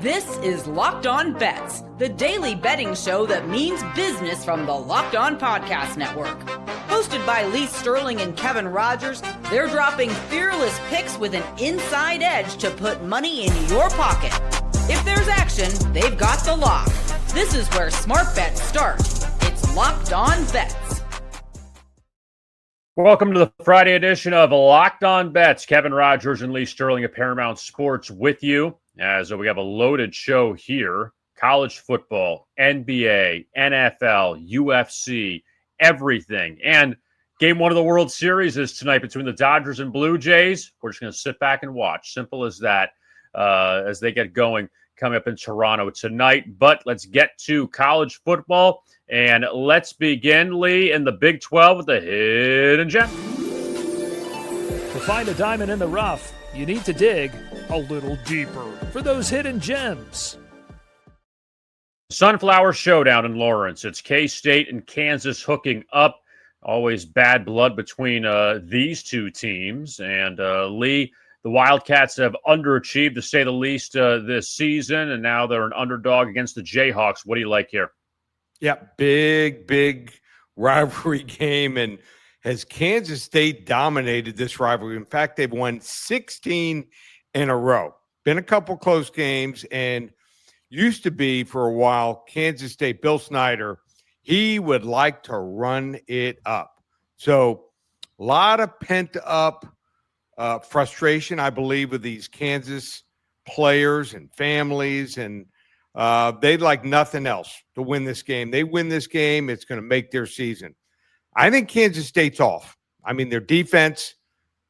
This is Locked On Bets, the daily betting show that means business from the Locked On Podcast Network. Hosted by Lee Sterling and Kevin Rodgers, they're dropping fearless picks with an inside edge to put money in your pocket. If there's action, they've got the lock. This is where smart bets start. It's Locked On Bets. Welcome to the Friday edition of Locked On Bets. Kevin Rodgers and Lee Sterling of Paramount Sports with you. As we have a loaded show here, college football, NBA, NFL, UFC, everything. And game one of the World Series is tonight between the Dodgers and Blue Jays. We're just going to sit back and watch. Simple as that, as they get going coming up in Toronto tonight. But let's get to college football. And let's begin, Lee, in the Big 12 with the hidden gem. To find a diamond in the rough, you need to dig a little deeper for those hidden gems. Sunflower Showdown in Lawrence. It's K-State and Kansas hooking up. Always bad blood between these two teams. And Lee, the Wildcats have underachieved, to say the least, this season, and now they're an underdog against the Jayhawks. What do you like here? Yeah, big rivalry game. And has Kansas State dominated this rivalry? In fact, they've won 16 in a row. Been a couple close games, and used to be for a while, Kansas State, Bill Snyder, he would like to run it up. So a lot of pent-up frustration, I believe, with these Kansas players and families, and they'd like nothing else to win this game. They win this game, it's going to make their season. I think Kansas State's off. I mean, their defense,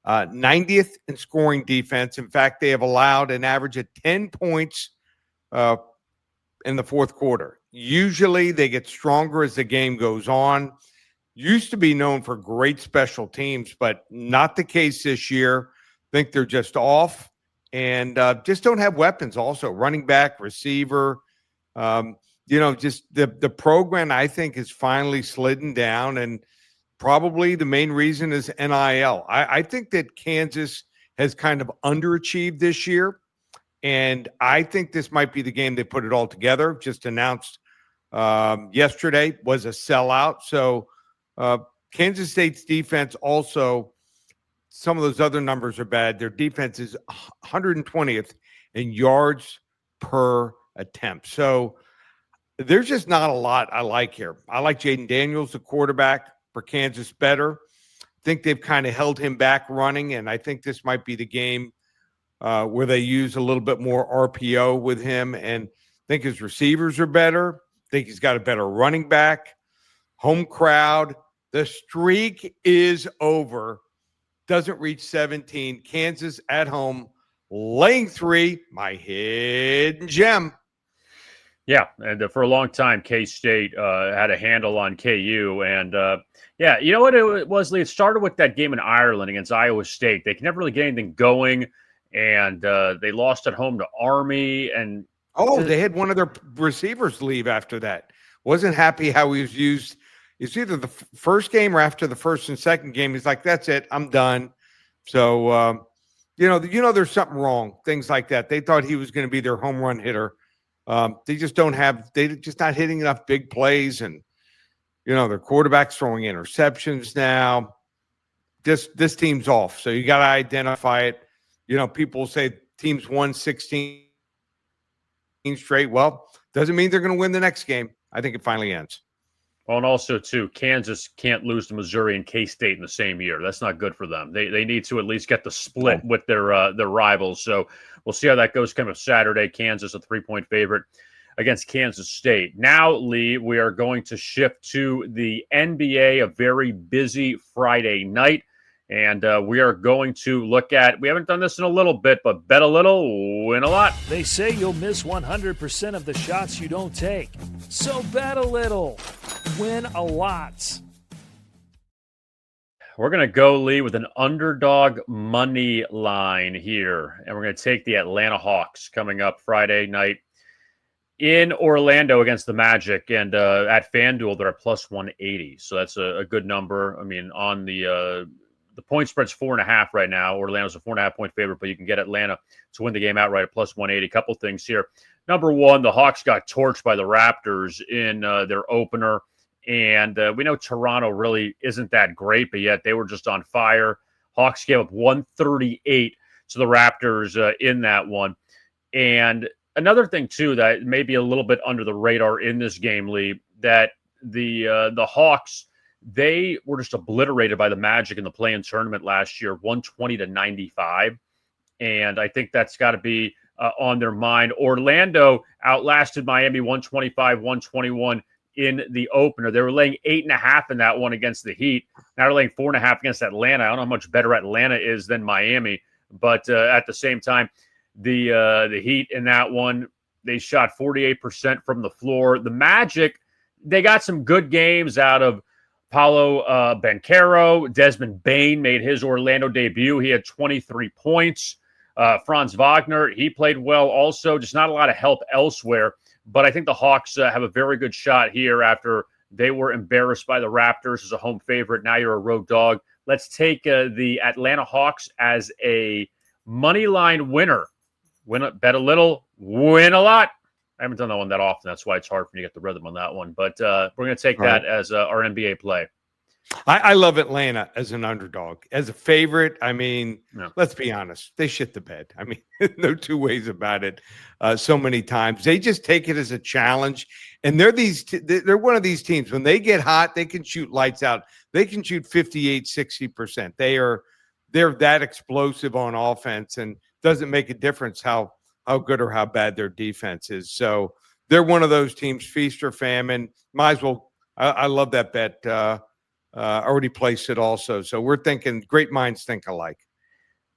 90th in scoring defense. In fact, they have allowed an average of 10 points in the fourth quarter. Usually they get stronger as the game goes on. Used to be known for great special teams, but not the case this year. Think they're just off and just don't have weapons also. Running back, receiver, just the program, I think, is finally slidden down, and probably the main reason is NIL. I think that Kansas has kind of underachieved this year, and I think this might be the game they put it all together. Just announced yesterday was a sellout. So Kansas State's defense also, some of those other numbers are bad. Their defense is 120th in yards per attempt. So there's just not a lot I like here. I like Jaden Daniels, the quarterback for Kansas, better. I think they've kind of held him back running, and I think this might be the game where they use a little bit more RPO with him, and I think his receivers are better. I think he's got a better running back. Home crowd. The streak is over. Doesn't reach 17. Kansas at home, laying 3, my hidden gem. Yeah, and for a long time, K-State had a handle on KU. And, you know what it was, Lee? It started with that game in Ireland against Iowa State. They can never really get anything going, and they lost at home to Army. And they had one of their receivers leave after that. Wasn't happy how he was used. It's either the first game or after the first and second game. He's like, that's it, I'm done. So, there's something wrong, things like that. They thought he was going to be their home run hitter. They just they're just not hitting enough big plays, and their quarterback's throwing interceptions now. This team's off, so you got to identify it. People say teams won 16 straight. Well, doesn't mean they're going to win the next game. I think it finally ends. Well, and also, too, Kansas can't lose to Missouri and K-State in the same year. That's not good for them. They need to at least get the split with their rivals. So we'll see how that goes coming up Saturday. Kansas, a 3-point favorite against Kansas State. Now, Lee, we are going to shift to the NBA, a very busy Friday night. And we are going to look at, we haven't done this in a little bit, but bet a little, win a lot. They say you'll miss 100% of the shots you don't take. So bet a little, win a lot. We're going to go, Lee, with an underdog money line here. And we're going to take the Atlanta Hawks coming up Friday night in Orlando against the Magic. And at FanDuel, they're at plus 180. So that's a good number. I mean, on the The point spread's 4.5 right now. Orlando's a 4.5 point favorite, but you can get Atlanta to win the game outright at plus 180. A couple things here. Number one, the Hawks got torched by the Raptors in their opener. And we know Toronto really isn't that great, but yet they were just on fire. Hawks gave up 138 to the Raptors in that one. And another thing, too, that may be a little bit under the radar in this game, Lee, that the Hawks, they were just obliterated by the Magic in the play-in tournament last year, 120-95. And I think that's got to be on their mind. Orlando outlasted Miami 125-121 in the opener. They were laying 8.5 in that one against the Heat. Now they're laying 4.5 against Atlanta. I don't know how much better Atlanta is than Miami, but at the same time, the Heat in that one, they shot 48% from the floor. The Magic, they got some good games out of Paolo Banchero. Desmond Bane made his Orlando debut. He had 23 points. Franz Wagner, he played well also, just not a lot of help elsewhere. But I think the Hawks have a very good shot here after they were embarrassed by the Raptors as a home favorite. Now you're a road dog. Let's take the Atlanta Hawks as a money line winner. Bet a little, win a lot. I haven't done that one that often. That's why it's hard for me to get the rhythm on that one. But we're going to take that as our NBA play. I love Atlanta as an underdog. As a favorite, I mean, let's be honest. They shit the bed. I mean, no two ways about it so many times. They just take it as a challenge. And they're one of these teams. When they get hot, they can shoot lights out. They can shoot 58, 60%. They're that explosive on offense, and doesn't make a difference how good or how bad their defense is. So they're one of those teams, feast or famine. Might as well. I love that bet. Already placed it also. So we're thinking great minds think alike.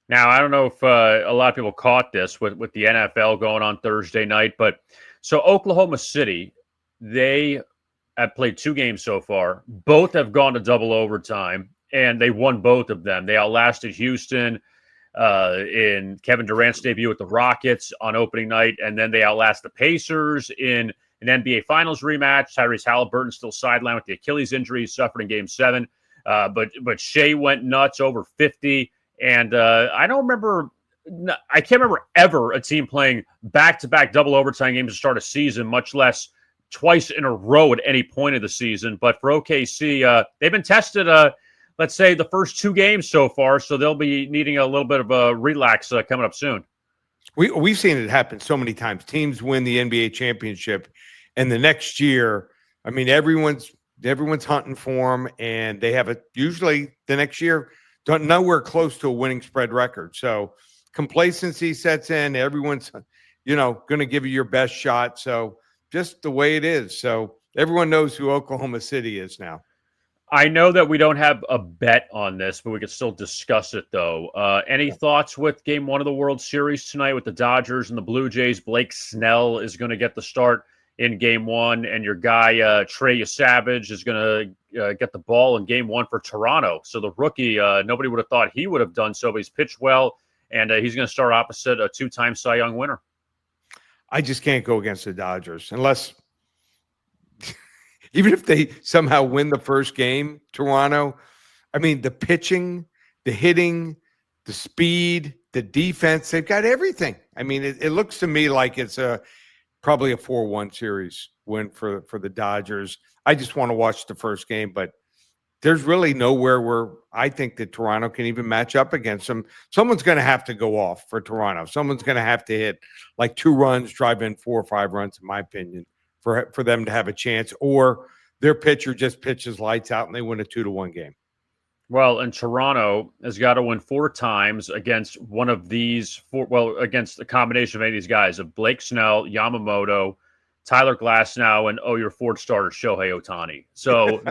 Now, I don't know if a lot of people caught this with the NFL going on Thursday night, but so Oklahoma City, they have played 2 games so far. Both have gone to double overtime, and they won both of them. They outlasted Houston in Kevin Durant's debut with the Rockets on opening night, and then they outlast the Pacers in an NBA Finals rematch. Tyrese Halliburton still sidelined with the Achilles injury he suffered in Game 7. But Shea went nuts, over 50. And I can't remember ever a team playing back-to-back double overtime games to start a season, much less twice in a row at any point of the season. But for OKC, they've been tested, let's say, the first 2 games so far, so they'll be needing a little bit of a relax coming up soon. We've seen it happen so many times. Teams win the NBA championship, and the next year, I mean, everyone's hunting for them, and they have usually the next year nowhere close to a winning spread record. So complacency sets in. Everyone's, going to give you your best shot. So just the way it is. So everyone knows who Oklahoma City is now. I know that we don't have a bet on this, but we could still discuss it, though. Any thoughts with Game 1 of the World Series tonight with the Dodgers and the Blue Jays? Blake Snell is going to get the start in Game 1, and your guy, Trey Savage, is going to get the ball in Game 1 for Toronto. So the rookie, nobody would have thought he would have done so, but he's pitched well, and he's going to start opposite a 2-time Cy Young winner. I just can't go against the Dodgers unless – even if they somehow win the first game, Toronto, I mean, the pitching, the hitting, the speed, the defense, they've got everything. I mean, it looks to me like it's probably a 4-1 series win for the Dodgers. I just want to watch the first game, but there's really nowhere where I think that Toronto can even match up against them. Someone's going to have to go off for Toronto. Someone's going to have to hit like 2 runs, drive in 4 or 5 runs, in my opinion, for them to have a chance, or their pitcher just pitches lights out and they win a 2-1 game. Well, and Toronto has got to win 4 times against one of these 4. Well, against a combination of any of these guys of Blake Snell, Yamamoto, Tyler Glasnow, and your 4th starter Shohei Ohtani. So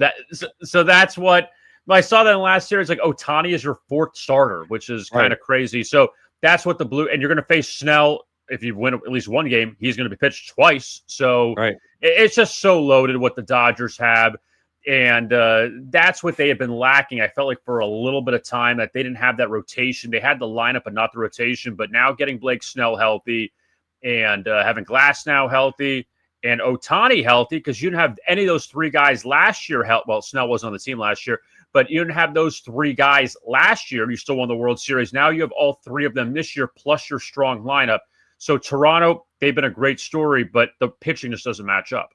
that's what I saw that in the last series. Like Ohtani is your 4th starter, which is kind of crazy. So that's what the Blue, and you're going to face Snell. If you win at least 1 game, he's going to be pitched twice. So it's just so loaded what the Dodgers have. And that's what they have been lacking. I felt like for a little bit of time that they didn't have that rotation. They had the lineup, but not the rotation. But now getting Blake Snell healthy and having Glasnow healthy and Ohtani healthy, because you didn't have any of those 3 guys last year. Well, Snell wasn't on the team last year, but you didn't have those three guys last year. You still won the World Series. Now you have all three of them this year, plus your strong lineup. So Toronto, they've been a great story, but the pitching just doesn't match up.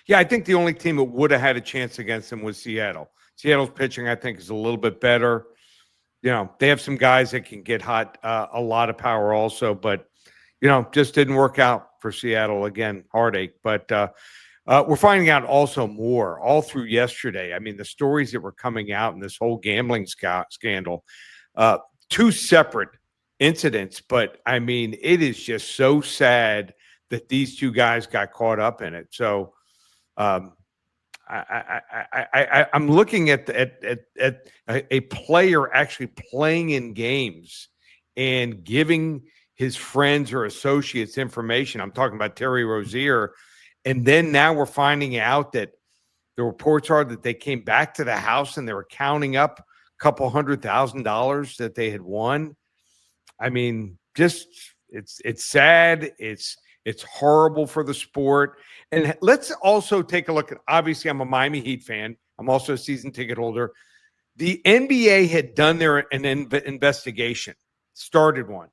Yeah, I think the only team that would have had a chance against them was Seattle. Seattle's pitching, I think, is a little bit better. They have some guys that can get hot, a lot of power also, but, just didn't work out for Seattle. Again, heartache. But we're finding out also more all through yesterday. I mean, the stories that were coming out in this whole gambling scandal, two separate incidents, but, I mean, it is just so sad that these two guys got caught up in it. So, I'm looking at a player actually playing in games and giving his friends or associates information. I'm talking about Terry Rozier. And then now we're finding out that the reports are that they came back to the house and they were counting up a couple $100,000 that they had won. I mean, just it's sad. It's horrible for the sport. And let's also take a look at, obviously, I'm a Miami Heat fan. I'm also a season ticket holder. The NBA had done an investigation, started one.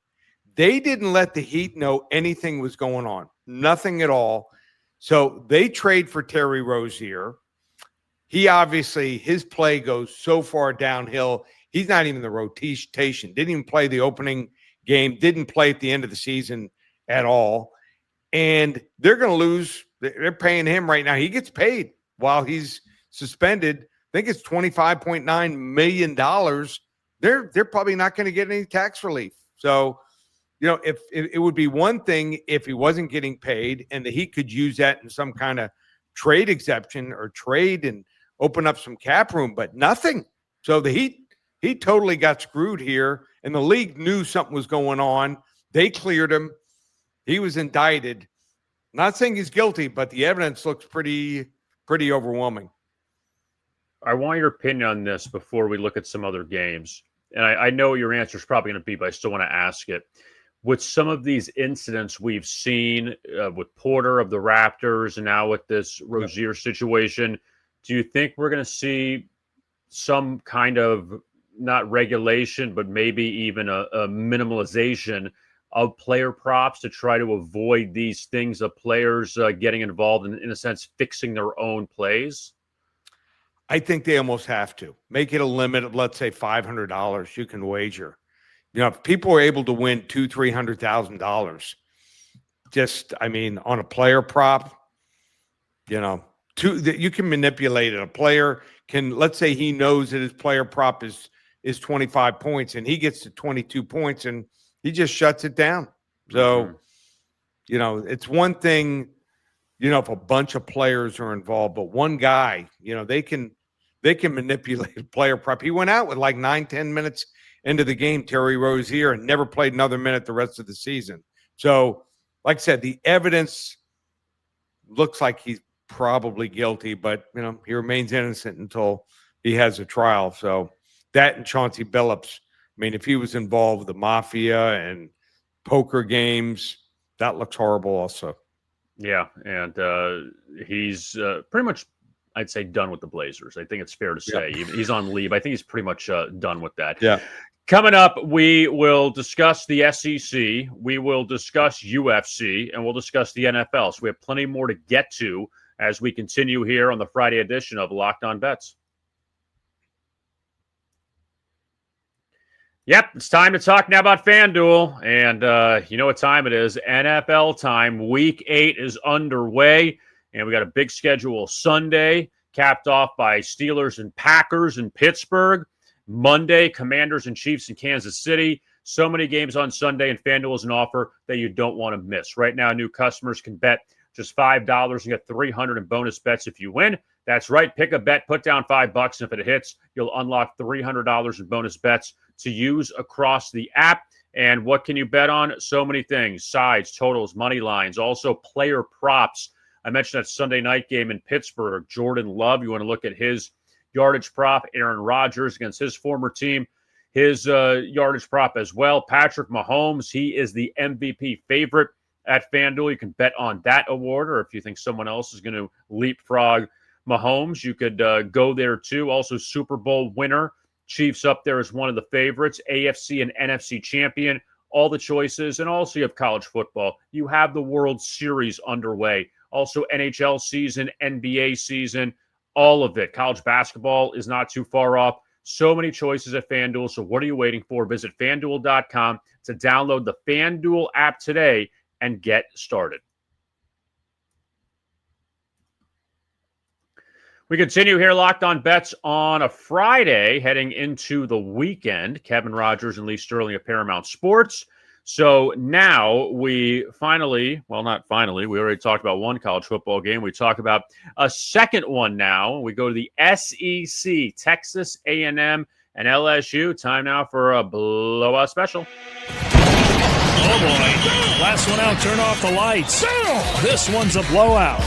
They didn't let the Heat know anything was going on, nothing at all. So they trade for Terry Rozier. He obviously, his play goes so far downhill. He's not even in the rotation, didn't even play the opening game, didn't play at the end of the season at all. And they're going to lose. They're paying him right now. He gets paid while he's suspended. I think it's $25.9 million. They're probably not going to get any tax relief. So, if it would be one thing if he wasn't getting paid and the Heat could use that in some kind of trade exception or trade and open up some cap room, but nothing. So the Heat totally got screwed here, and the league knew something was going on. They cleared him. He was indicted. Not saying he's guilty, but the evidence looks pretty overwhelming. I want your opinion on this before we look at some other games. And I know what your answer is probably going to be, but I still want to ask it. With some of these incidents we've seen with Porter of the Raptors and now with this Rozier situation, do you think we're going to see some kind of, not regulation, but maybe even a minimalization of player props to try to avoid these things of players getting involved in a sense, fixing their own plays? I think they almost have to make it a limit of, let's say, $500 you can wager. If people are able to win $200,000-$300,000, just, I mean, on a player prop, you can manipulate it. A player can, let's say he knows that his player prop is 25 points and he gets to 22 points and he just shuts it down. So, it's one thing, if a bunch of players are involved, but one guy, they can manipulate a player prop. He went out with like 9-10 minutes into the game, Terry Rozier, and never played another minute the rest of the season. So, like I said, the evidence looks like he's probably guilty, but, he remains innocent until he has a trial. So that and Chauncey Billups, I mean, if he was involved with the mafia and poker games, that looks horrible also. Yeah, and he's pretty much, I'd say, done with the Blazers. I think it's fair to say. He's on leave. I think he's pretty much done with that. Yeah. Coming up, we will discuss the SEC, we will discuss UFC, and we'll discuss the NFL. So we have plenty more to get to as we continue here on the Friday edition of Locked On Bets. Yep, it's time to talk now about FanDuel. And you know what time it is. NFL time. Week 8 is underway. And we got a big schedule Sunday, capped off by Steelers and Packers in Pittsburgh. Monday, Commanders and Chiefs in Kansas City. So many games on Sunday, and FanDuel is an offer that you don't want to miss. Right now, new customers can bet just $5 and get $300 in bonus bets if you win. That's right. Pick a bet, put down $5, and if it hits, you'll unlock $300 in bonus bets to use across the app. And what can you bet on? So many things: sides, totals, money lines, also player props. I mentioned that Sunday night game in Pittsburgh. Jordan Love, you want to look at his yardage prop. Aaron Rodgers against his former team, his yardage prop as well. Patrick Mahomes, he is the MVP favorite at FanDuel. You can bet on that award, or if you think someone else is going to leapfrog Mahomes. You could go there too. Also, Super Bowl winner. Chiefs up there as one of the favorites. AFC and NFC champion. All the choices. And also you have college football. You have the World Series underway. Also NHL season, NBA season, all of it. College basketball is not too far off. So many choices at FanDuel. So what are you waiting for? Visit FanDuel.com to download the FanDuel app today and get started. We continue here, Locked On Bets on a Friday, heading into the weekend. Kevin Rodgers and Lee Sterling of Paramount Sports. So now we finally, well, not finally, we already talked about one college football game. We talk about a second one now. We go to the SEC, Texas A&M and LSU. Time now for a blowout special. Oh, boy. Last one out, turn off the lights. This one's a blowout.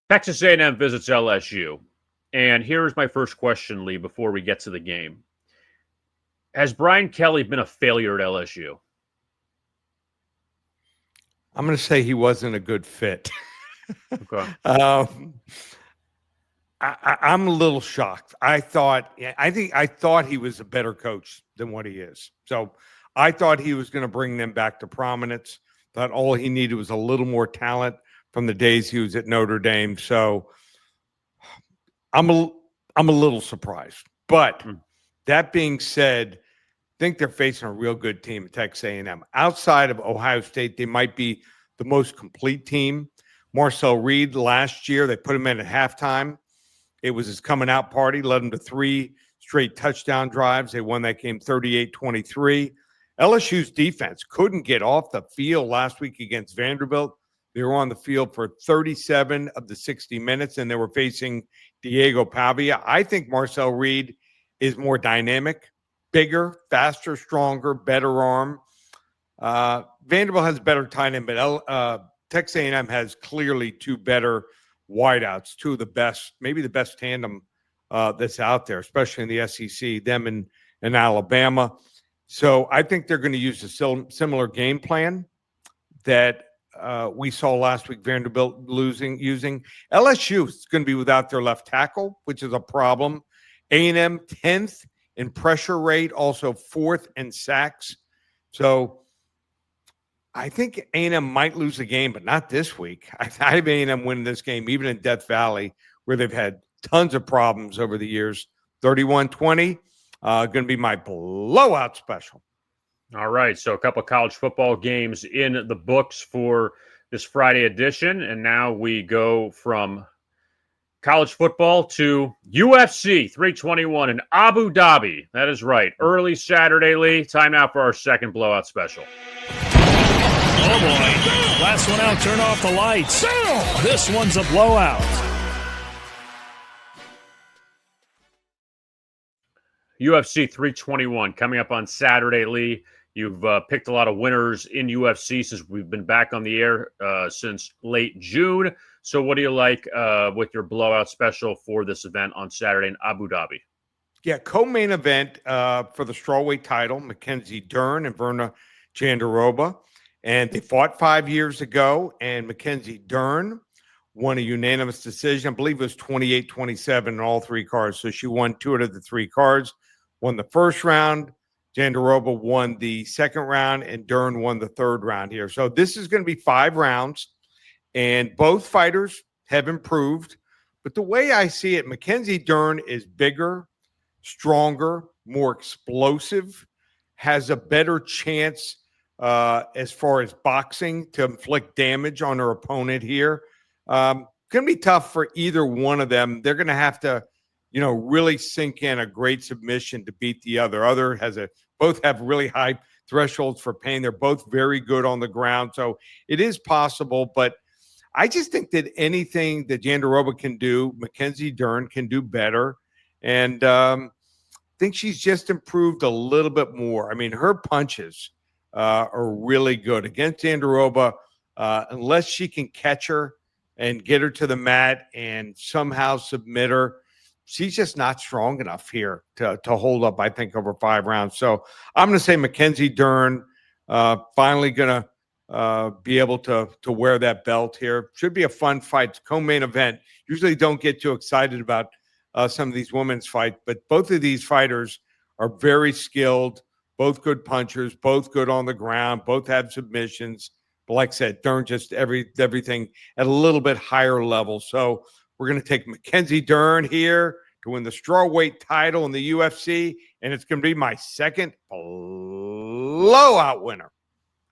Texas A&M visits LSU. And here's my first question, Lee, before we get to the game. Has Brian Kelly been a failure at LSU? I'm going to say he wasn't a good fit. Okay. I'm a little shocked. I thought he was a better coach than what he is. So I thought he was going to bring them back to prominence. Thought all he needed was a little more talent from the days he was at Notre Dame. So I'm a little surprised. But that being said, I think they're facing a real good team at Texas A&M. Outside of Ohio State, they might be the most complete team. Marcel Reed last year, they put him in at halftime. It was his coming out party, led him to 3 straight touchdown drives. They won that game 38-23. LSU's defense couldn't get off the field last week against Vanderbilt. They were on the field for 37 of the 60 minutes, and they were facing Diego Pavia. I think Marcel Reed is more dynamic, bigger, faster, stronger, better arm. Vanderbilt has better tight end, but Texas A&M has clearly 2 better wideouts, 2 of the best, maybe the best tandem that's out there, especially in the SEC, them and Alabama. So I think they're going to use a similar game plan that we saw last week Vanderbilt using. LSU is going to be without their left tackle, which is a problem. A&M 10th in pressure rate, also 4th in sacks. So I think A&M might lose the game, but not this week. I have A&M winning this game, even in Death Valley, where they've had tons of problems over the years. 31-20, going to be my blowout special. All right, so a couple of college football games in the books for this Friday edition, and now we go from college football to UFC 321 in Abu Dhabi. That is right, early Saturday, Lee. Time now for our second blowout special. Oh, boy. Last one out, turn off the lights. This one's a blowout. UFC 321 coming up on Saturday, Lee. You've picked a lot of winners in UFC since we've been back on the air since late June. So what do you like with your blowout special for this event on Saturday in Abu Dhabi? Yeah, co-main event for the strawweight title, Mackenzie Dern and Verna Jandiroba. And they fought 5 years ago, and Mackenzie Dern won a unanimous decision. I believe it was 28-27 in all 3 cards. So she won 2 out of the 3 cards, won the first round. Jandiroba won the second round, and Dern won the third round here. So this is going to be 5 rounds, and both fighters have improved. But the way I see it, Mackenzie Dern is bigger, stronger, more explosive, has a better chance as far as boxing to inflict damage on her opponent here. Going to be tough for either one of them. They're going to have to, really sink in a great submission to beat the other. Both have really high thresholds for pain. They're both very good on the ground. So it is possible, but I just think that anything that Jandiroba can do, Mackenzie Dern can do better. And I think she's just improved a little bit more. I mean, her punches are really good against Jandiroba. Unless she can catch her and get her to the mat and somehow submit her, she's just not strong enough here to hold up, I think, over 5 rounds. So I'm going to say Mackenzie Dern finally going to be able to wear that belt here. Should be a fun fight. Co-main event. Usually don't get too excited about some of these women's fights, but both of these fighters are very skilled, both good punchers, both good on the ground, both have submissions. But like I said, Dern just everything at a little bit higher level. So we're going to take Mackenzie Dern here to win the strawweight title in the UFC, and it's going to be my second blowout winner.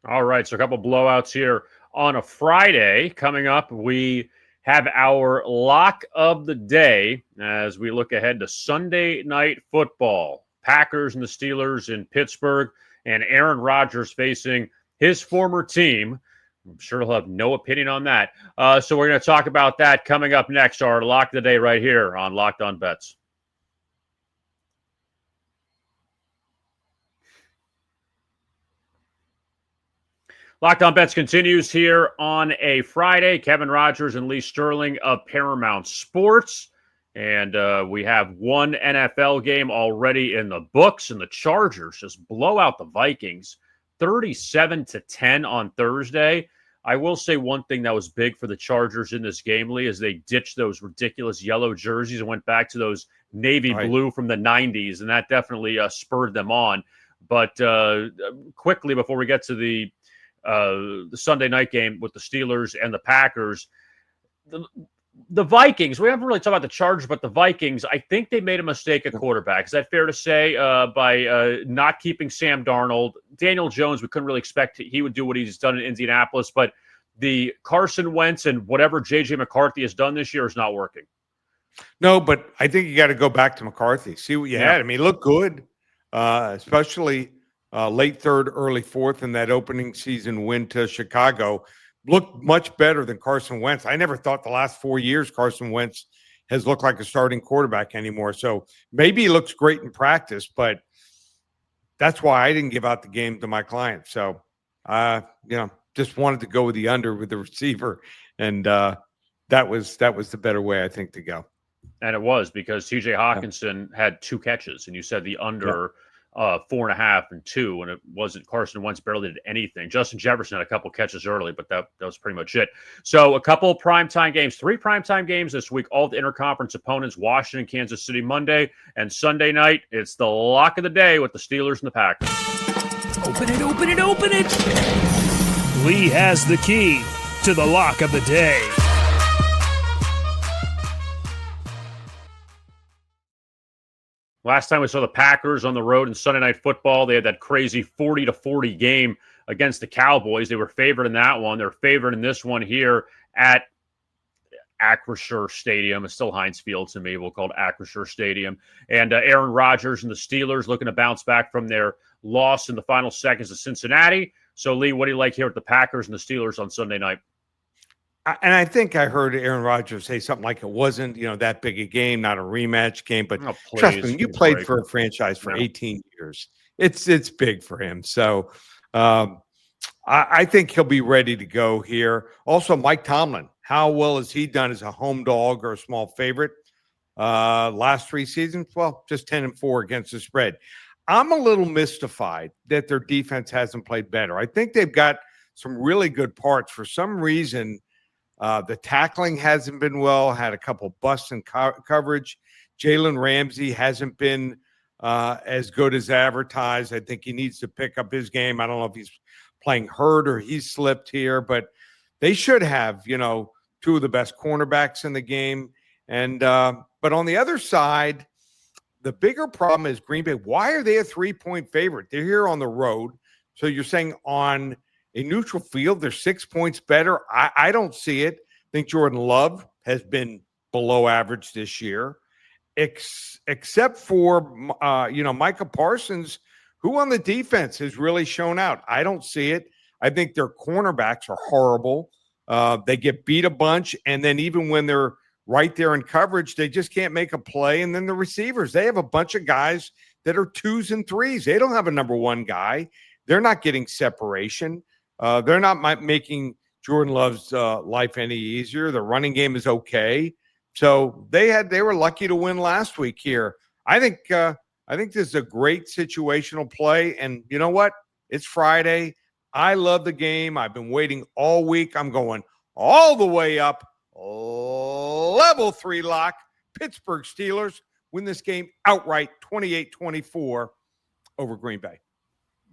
All right, so a couple blowouts here on a Friday. Coming up, we have our lock of the day as we look ahead to Sunday Night Football. Packers and the Steelers in Pittsburgh, and Aaron Rodgers facing his former team. I'm sure he'll have no opinion on that. So we're going to talk about that coming up next. Our lock of the day right here on Locked On Bets. Locked On Bets continues here on a Friday. Kevin Rodgers and Lee Sterling of Paramount Sports. And we have one NFL game already in the books, and the Chargers just blow out the Vikings 37-10 on Thursday. I will say one thing that was big for the Chargers in this game, Lee, is they ditched those ridiculous yellow jerseys and went back to those navy blue from the 90s, and that definitely spurred them on. But quickly, before we get to the Sunday night game with the Steelers and the Packers, the Vikings, we haven't really talked about the Chargers, but the Vikings, I think they made a mistake at quarterback. Is that fair to say? By not keeping Sam Darnold. Daniel Jones, we couldn't really expect he would do what he's done in Indianapolis, but the Carson Wentz and whatever J.J. McCarthy has done this year is not working. No, but I think you got to go back to McCarthy. See what you had. I mean, look good, especially late third, early fourth in that opening season win to Chicago. Looked much better than Carson Wentz. I never thought the last 4 years Carson Wentz has looked like a starting quarterback anymore. So maybe he looks great in practice, but that's why I didn't give out the game to my client. So, just wanted to go with the under with the receiver, and that was the better way I think to go. And it was because T.J. Hawkinson had 2 catches, and you said the under 4.5 and 2, and it wasn't. Carson Wentz barely did anything. Justin Jefferson had a couple catches early, but that was pretty much it. So a couple of primetime games, 3 primetime games this week, all the interconference opponents, Washington, Kansas City Monday, and Sunday night, it's the lock of the day with the Steelers and the Packers. Open it, open it, open it! Lee has the key to the lock of the day. Last time we saw the Packers on the road in Sunday Night Football, they had that crazy 40-40 game against the Cowboys. They were favored in that one. They're favored in this one here at Acrisure Stadium. It's still Heinz Field to me. We'll call it Acrisure Stadium. And Aaron Rodgers and the Steelers looking to bounce back from their loss in the final seconds of Cincinnati. So, Lee, what do you like here with the Packers and the Steelers on Sunday night? And I think I heard Aaron Rodgers say something like it wasn't, that big a game, not a rematch game. But trust me, you played for a franchise for 18 years. It's big for him. So I think he'll be ready to go here. Also, Mike Tomlin, how well has he done as a home dog or a small favorite? Last 3 seasons, well, just 10-4 against the spread. I'm a little mystified that their defense hasn't played better. I think they've got some really good parts. For some reason, the tackling hasn't been well, had a couple busts in coverage. Jalen Ramsey hasn't been as good as advertised. I think he needs to pick up his game. I don't know if he's playing hurt or he's slipped here, but they should have, 2 of the best cornerbacks in the game. And but on the other side, the bigger problem is Green Bay. Why are they a 3-point favorite? They're here on the road. So you're saying on a neutral field, they're 6 points better. I don't see it. I think Jordan Love has been below average this year, except for, Micah Parsons, who on the defense has really shown out. I don't see it. I think their cornerbacks are horrible. They get beat a bunch, and then even when they're right there in coverage, they just can't make a play. And then the receivers, they have a bunch of guys that are 2s and 3s. They don't have a number 1 guy. They're not getting separation. They're not making Jordan Love's life any easier. The running game is okay. So they were lucky to win last week here. I think this is a great situational play. And you know what? It's Friday. I love the game. I've been waiting all week. I'm going all the way up. Level 3 lock. Pittsburgh Steelers win this game outright 28-24 over Green Bay.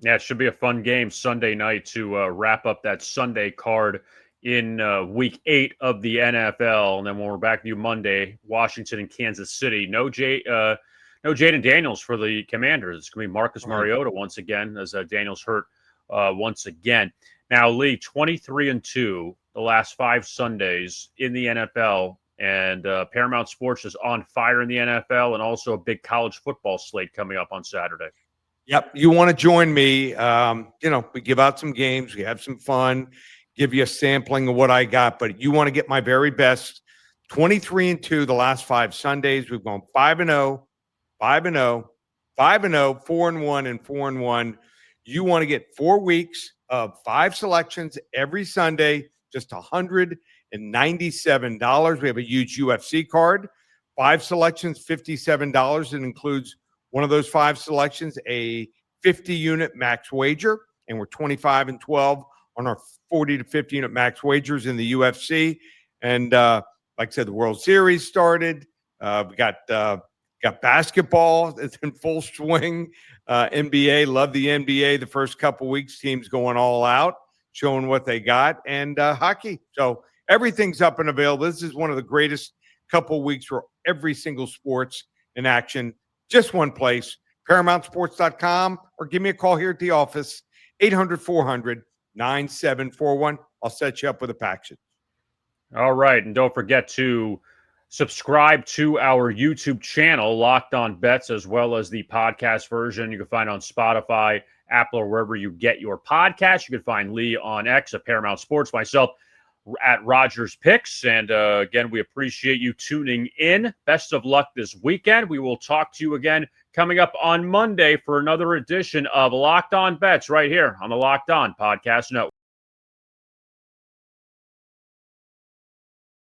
Yeah, it should be a fun game Sunday night to wrap up that Sunday card in week 8 of the NFL. And then when we're back to you Monday, Washington and Kansas City. No Jaden Daniels for the Commanders. It's going to be Marcus Mariota once again, as Daniels hurt once again. Now, Lee, 23-2 the last 5 Sundays in the NFL. And Paramount Sports is on fire in the NFL, and also a big college football slate coming up on Saturday. Yep. You want to join me. We give out some games. We have some fun, give you a sampling of what I got. But you want to get my very best. 23-2 the last 5 Sundays. We've gone 5-0, 5-0, 5-0, 4-1, and 4-1. You want to get 4 weeks of 5 selections every Sunday, just $197. We have a huge UFC card. 5 selections, $57. It includes one of those 5 selections, a 50-unit max wager, and we're 25-12 on our 40 to 50-unit max wagers in the UFC. And like I said, the World Series started. We got basketball. It's in full swing. NBA, love the NBA. The first couple weeks, teams going all out, showing what they got, and hockey. So everything's up and available. This is one of the greatest couple weeks for every single sports in action. Just one place, ParamountSports.com, or give me a call here at the office, 800-400-9741. I'll set you up with a package. All right, and don't forget to subscribe to our YouTube channel, Locked On Bets, as well as the podcast version. You can find on Spotify, Apple, or wherever you get your podcast. You can find Lee on X at Paramount Sports, myself at Rodgers Picks. And again, we appreciate you tuning in. Best of luck this weekend. We will talk to you again coming up on Monday for another edition of Locked On Bets right here on the Locked On Podcast Network.